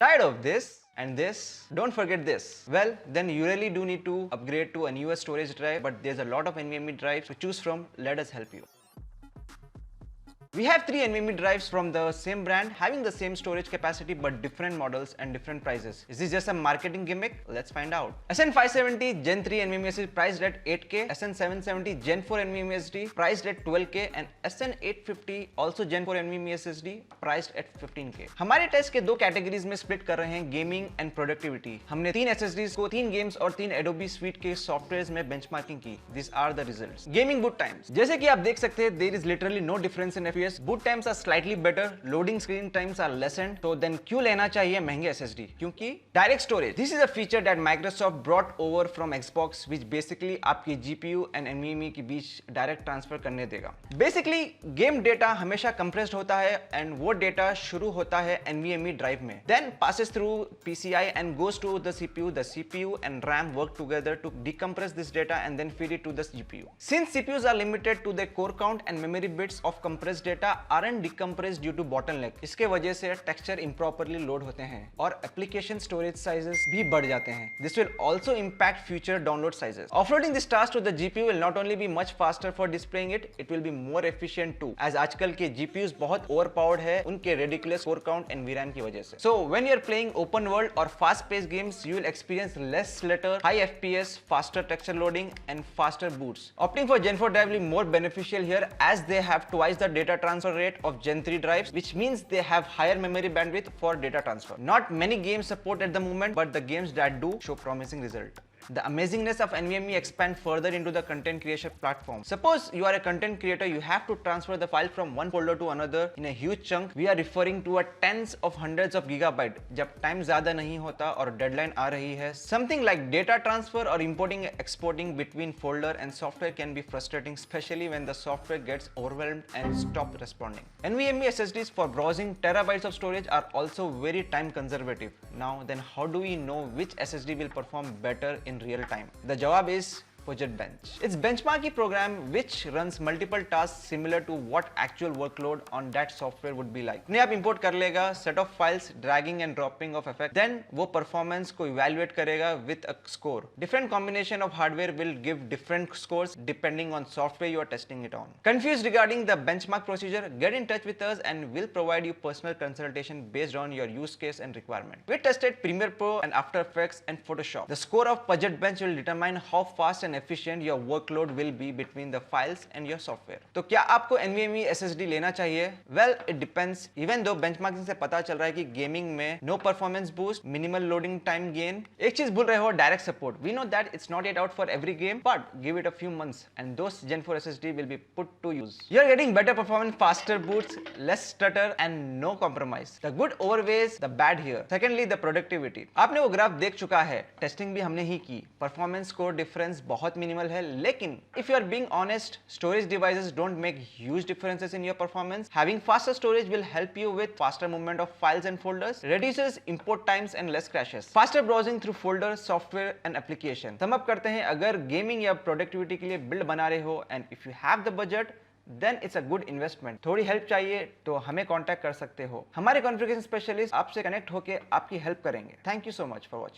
Tired of this and this? Don't forget this. Well, then you really do need to upgrade to a newer storage drive, but there's a lot of NVMe drives to choose from. Let us help you. We have 3 NVMe drives from the same brand having the same storage capacity but different models and different prices. Is this just a marketing gimmick? Let's find out. SN570 Gen 3 NVMe SSD priced at 8K, SN770 Gen 4 NVMe SSD priced at 12K and SN850 also Gen 4 NVMe SSD priced at 15K. हमारे test के दो categories में split कर रहे हैं, gaming and productivity. हमने 3 SSDs को 3 games और 3 Adobe Suite के सॉफ्टवेयर्स में बेंचमार्किंग की. These are the results. Gaming boot times. जैसे कि आप देख सकते हैं, there is literally no difference in FPS. Boot times are slightly better, loading screen times are lessened. तो then क्यों लेना चाहिए महंगे SSD? क्योंकि direct storage. This is a feature that Microsoft brought over from Xbox, which basically आपकी GPU and NVMe के बीच direct transfer करने देगा. Basically game data हमेशा compressed होता है and वो data शुरू होता है NVMe drive में. Then passes through PCI and goes to the CPU. The CPU and RAM work together to decompress this data and then feed it to the GPU. Since CPUs are limited to their core count and memory bits of compressed data aren't decompressed due to bottleneck. इसके वजह से texture improperly load होते हैं और application storage sizes भी बढ़ जाते हैं. This will also impact future download sizes. Offloading this task to the GPU will not only be much faster for displaying it, it will be more efficient too. As आजकल के GPUs बहुत overpowered है उनके ridiculous core count and VRAM की वजह से. So when you're playing open world or fast-paced games, you will experience less clutter, high FPS, faster texture loading, and faster boots. Opting for Gen 4 drive will be more beneficial here as they have twice the data transfer rate of Gen 3 drives, which means they have higher memory bandwidth for data transfer. Not many games support at the moment, but the games that do show promising result. The amazingness of NVMe expand further into the content creation platform. Suppose you are a content creator, you have to transfer the file from one folder to another in a huge chunk. We are referring to a tens of hundreds of gigabyte. जब time ज़्यादा नहीं होता और deadline आ रही है, something like data transfer or importing exporting between folder and software can be frustrating, especially when the software gets overwhelmed and stop responding. NVMe SSDs for browsing terabytes of storage are also very time conservative. Now then, how do we know which SSD will perform better in real time? The jawab is Budget Bench. It's benchmarking program which runs multiple tasks similar to what actual workload on that software would be like. अपने आप import कर लेगा set of files, dragging and dropping of effect. Then वो performance को evaluate करेगा with a score. Different combination of hardware will give different scores depending on software you are testing it on. Confused regarding the benchmark procedure? Get in touch with us and we'll provide you personal consultation based on your use case and requirement. We tested Premiere Pro and After Effects and Photoshop. The score of Budget Bench will determine how fast and efficient your workload will be between the files and your software. तो क्या आपको NVMe SSD लेना चाहिए? Well, it depends. Even though benchmarking से पता चल रहा है कि गेमिंग में no performance boost, minimal loading time gain. एक चीज भूल रहे हो, direct support. We know that it's not yet out for every game, but give it a few months and those Gen 4 SSD will be put to use. You're getting better performance, faster boots, less stutter and no compromise. The good outweighs the bad here. Secondly, the productivity. आपने वो graph देख चुका है, testing भी हमने ही की. Performance score difference बहुत minimal है, लेकिन if you are being honest, storage devices don't make huge differences in your performance. Having faster storage will help you with faster movement of files and folders, reduces import times and less crashes, faster browsing through folders, software and application. Sum up करते हैं, अगर gaming या productivity के लिए build बना रहे हो and if you have the budget, then it's a good investment. थोड़ी हेल्प चाहिए तो हमें कांटेक्ट कर सकते हो. हमारे कॉन्फ़िगरेशन स्पेशलिस्ट आपसे कनेक्ट होकर आपकी हेल्प करेंगे. Thank you so much for watching.